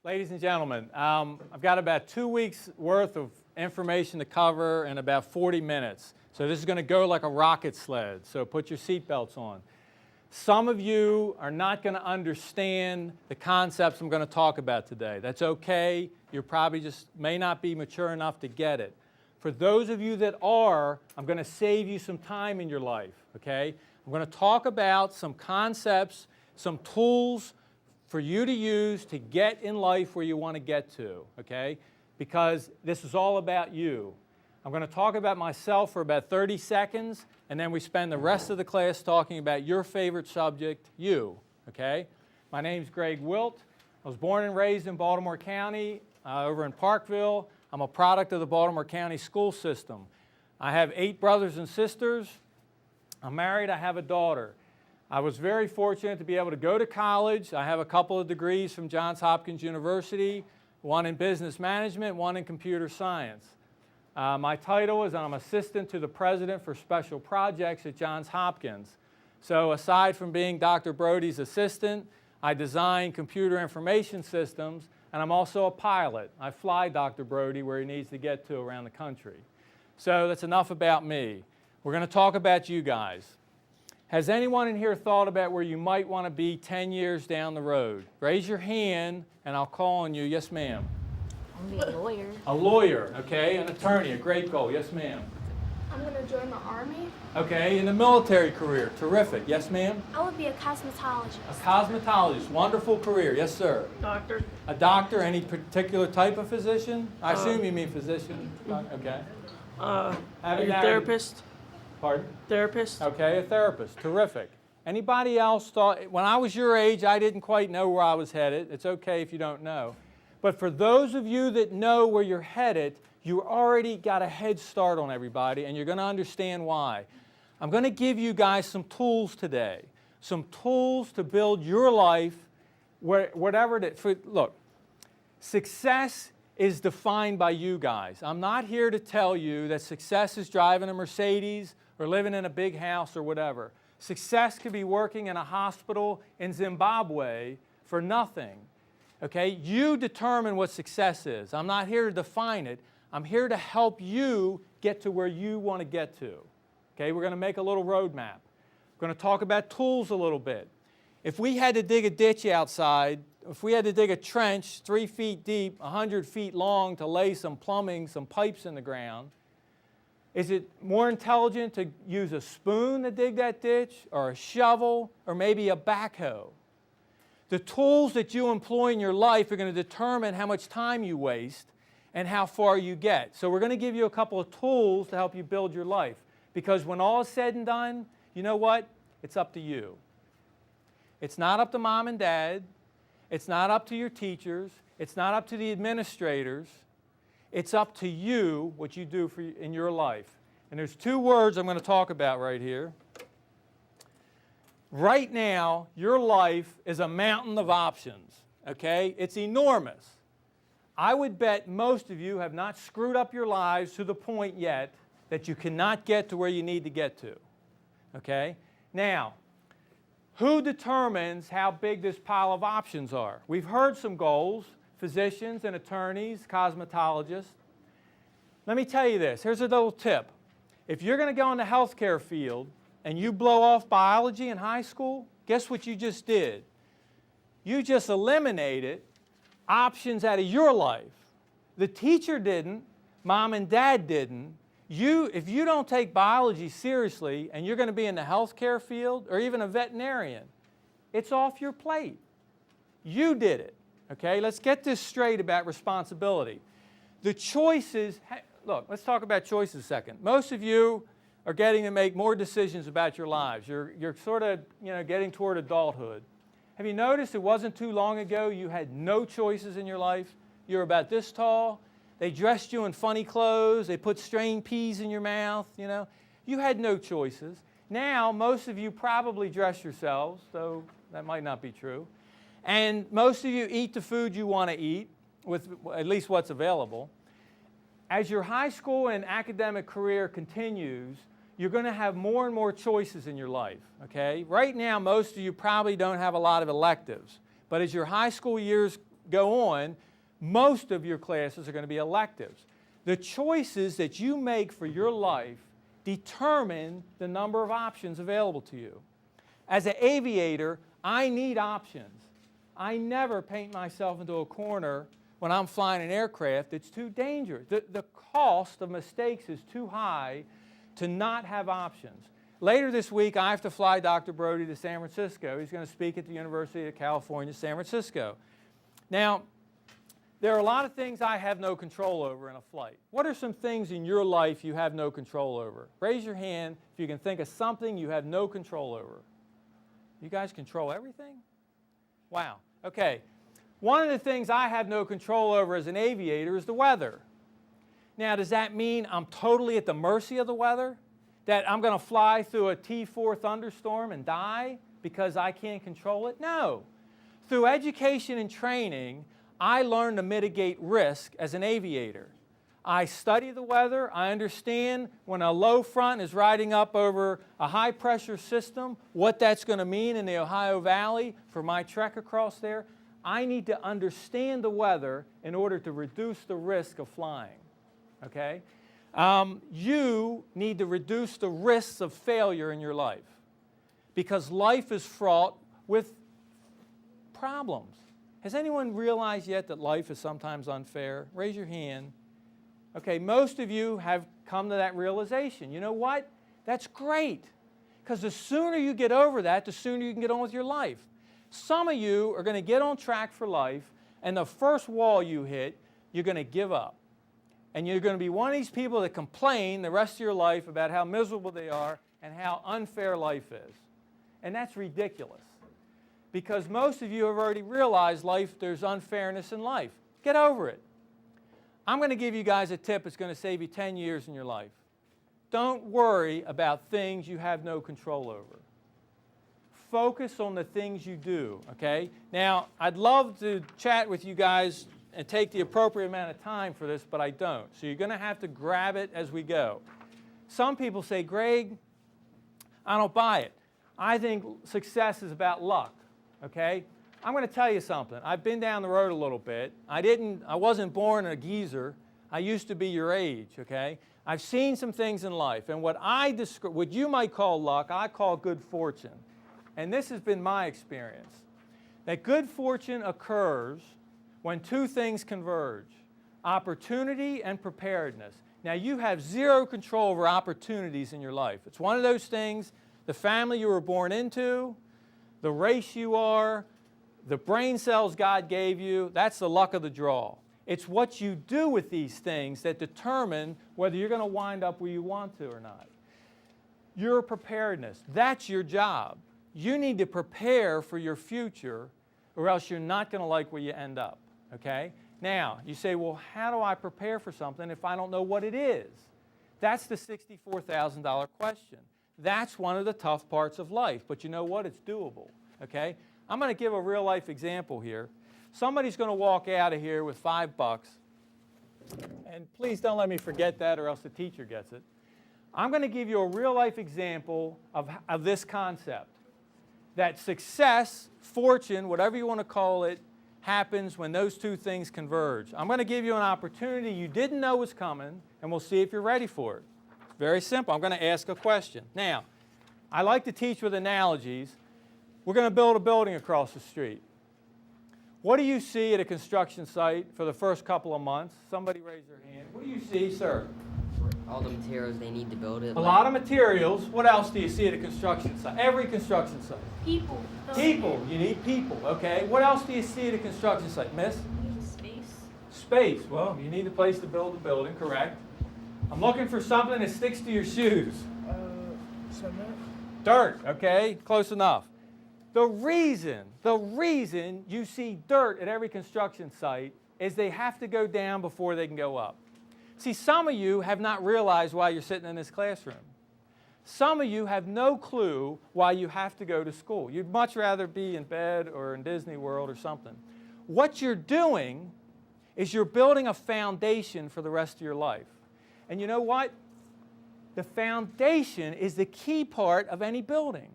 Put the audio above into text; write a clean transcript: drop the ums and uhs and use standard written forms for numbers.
Ladies and gentlemen, I've got about 2 weeks worth of information to cover in about 40 minutes. So this is going to go like a rocket sled, so put your seatbelts on. Some of you are not going to understand the concepts I'm going to talk about today. That's okay. You probably just may not be mature enough to get it. For those of you that are, I'm going to save you some time in your life, okay? I'm going to talk about some concepts, some tools for you to use to get in life where you want to get to, okay? Because this is all about you. I'm going to talk about myself for about 30 seconds, and then we spend the rest of the class talking about your favorite subject, you, okay? My name's Greg Wilt. I was born and raised in Baltimore County, over in Parkville. I'm a product of the Baltimore County school system. I have 8 brothers and sisters. I'm married. I have a daughter. I was very fortunate to be able to go to college. I have a couple of degrees from Johns Hopkins University, one in business management, one in computer science. My title is I'm assistant to the president for special projects at Johns Hopkins. So aside from being Dr. Brody's assistant, I design computer information systems, and I'm also a pilot. I fly Dr. Brody where he needs to get to around the country. So that's enough about me. We're going to talk about you guys. Has anyone in here thought about where you might want to be 10 years down the road? Raise your hand, and I'll call on you. Yes, ma'am. I'm going to be a lawyer. A lawyer, okay. An attorney, a great goal. Yes, ma'am. I'm going to join the Army. Okay, in the military career. Terrific. Yes, ma'am. I would be a cosmetologist. A cosmetologist. Wonderful career. Yes, sir. Doctor. A doctor. Any particular type of physician? I assume you mean physician. Okay. A therapist. Pardon? Therapist. Okay, a therapist. Terrific. Anybody else thought, when I was your age, I didn't quite know where I was headed. It's okay if you don't know. But for those of you that know where you're headed, you already got a head start on everybody, and you're going to understand why. I'm going to give you guys some tools today, some tools to build your life, whatever it is. Look, success is defined by you guys. I'm not here to tell you that success is driving a Mercedes or living in a big house or whatever. Success could be working in a hospital in Zimbabwe for nothing. Okay? You determine what success is. I'm not here to define it. I'm here to help you get to where you want to get to. Okay? We're going to make a little roadmap. We're going to talk about tools a little bit. If we had to dig a ditch outside, if we had to dig a trench 3 feet deep, 100 feet long to lay some plumbing, some pipes in the ground, is it more intelligent to use a spoon to dig that ditch, or a shovel, or maybe a backhoe? The tools that you employ in your life are going to determine how much time you waste and how far you get. So we're going to give you a couple of tools to help you build your life. Because when all is said and done, you know what? It's up to you. It's not up to mom and dad. It's not up to your teachers. It's not up to the administrators. It's up to you what you do in your life. And there's 2 words I'm going to talk about right here. Right now, your life is a mountain of options, okay? It's enormous. I would bet most of you have not screwed up your lives to the point yet that you cannot get to where you need to get to, okay? Now, who determines how big this pile of options are? We've heard some goals, physicians and attorneys, cosmetologists. Let me tell you this. Here's a little tip. If you're going to go in the healthcare field and you blow off biology in high school, guess what you just did? You just eliminated options out of your life. The teacher didn't. Mom and dad didn't. If you don't take biology seriously and you're going to be in the healthcare field or even a veterinarian, it's off your plate. You did it. Okay, let's get this straight about responsibility. The choices, look, let's talk about choices a second. Most of you are getting to make more decisions about your lives. You're sort of, getting toward adulthood. Have you noticed it wasn't too long ago you had no choices in your life? You were about this tall. They dressed you in funny clothes. They put strained peas in your mouth, You had no choices. Now, most of you probably dress yourselves, though that might not be true. And most of you eat the food you want to eat, with at least what's available. As your high school and academic career continues, you're going to have more and more choices in your life, okay? Right now, most of you probably don't have a lot of electives. But as your high school years go on, most of your classes are going to be electives. The choices that you make for your life determine the number of options available to you. As an aviator, I need options. I never paint myself into a corner when I'm flying an aircraft. It's too dangerous. The cost of mistakes is too high to not have options. Later this week, I have to fly Dr. Brody to San Francisco. He's going to speak at the University of California, San Francisco. Now, there are a lot of things I have no control over in a flight. What are some things in your life you have no control over? Raise your hand if you can think of something you have no control over. You guys control everything? Wow. Okay. One of the things I have no control over as an aviator is the weather. Now, does that mean I'm totally at the mercy of the weather? That I'm going to fly through a T4 thunderstorm and die because I can't control it? No. Through education and training, I learned to mitigate risk as an aviator. I study the weather. I understand when a low front is riding up over a high pressure system, what that's going to mean in the Ohio Valley for my trek across there. I need to understand the weather in order to reduce the risk of flying. Okay? You need to reduce the risks of failure in your life because life is fraught with problems. Has anyone realized yet that life is sometimes unfair? Raise your hand. Okay, most of you have come to that realization. You know what? That's great. Because the sooner you get over that, the sooner you can get on with your life. Some of you are going to get on track for life, and the first wall you hit, you're going to give up. And you're going to be one of these people that complain the rest of your life about how miserable they are and how unfair life is. And that's ridiculous. Because most of you have already realized there's unfairness in life. Get over it. I'm going to give you guys a tip that's going to save you 10 years in your life. Don't worry about things you have no control over. Focus on the things you do, okay? Now, I'd love to chat with you guys and take the appropriate amount of time for this, but I don't. So you're going to have to grab it as we go. Some people say, Greg, I don't buy it. I think success is about luck. Okay? I'm going to tell you something. I've been down the road a little bit. I wasn't born a geezer. I used to be your age, okay? I've seen some things in life, and what you might call luck, I call good fortune. And this has been my experience. That good fortune occurs when two things converge, opportunity and preparedness. Now, you have zero control over opportunities in your life. It's one of those things, the family you were born into, the race you are, the brain cells God gave you, that's the luck of the draw. It's what you do with these things that determine whether you're going to wind up where you want to or not. Your preparedness, that's your job. You need to prepare for your future or else you're not going to like where you end up, okay? Now, you say, well, how do I prepare for something if I don't know what it is? That's the $64,000 question. That's one of the tough parts of life, but you know what? It's doable, okay? I'm going to give a real-life example here. Somebody's going to walk out of here with $5, and please don't let me forget that or else the teacher gets it. I'm going to give you a real-life example of this concept, that success, fortune, whatever you want to call it, happens when those two things converge. I'm going to give you an opportunity you didn't know was coming, and we'll see if you're ready for it. Very simple. I'm going to ask a question. Now, I like to teach with analogies. We're going to build a building across the street. What do you see at a construction site for the first couple of months? Somebody raise their hand. What do you see, sir? All the materials they need to build it. A lot of materials. What else do you see at a construction site? Every construction site. People. People. You need people, okay? What else do you see at a construction site, miss? Space. Space. Well, you need a place to build a building, correct? I'm looking for something that sticks to your shoes. Cement. Dirt, okay? Close enough. The reason you see dirt at every construction site is they have to go down before they can go up. See, some of you have not realized why you're sitting in this classroom. Some of you have no clue why you have to go to school. You'd much rather be in bed or in Disney World or something. What you're doing is you're building a foundation for the rest of your life. And you know what? The foundation is the key part of any building.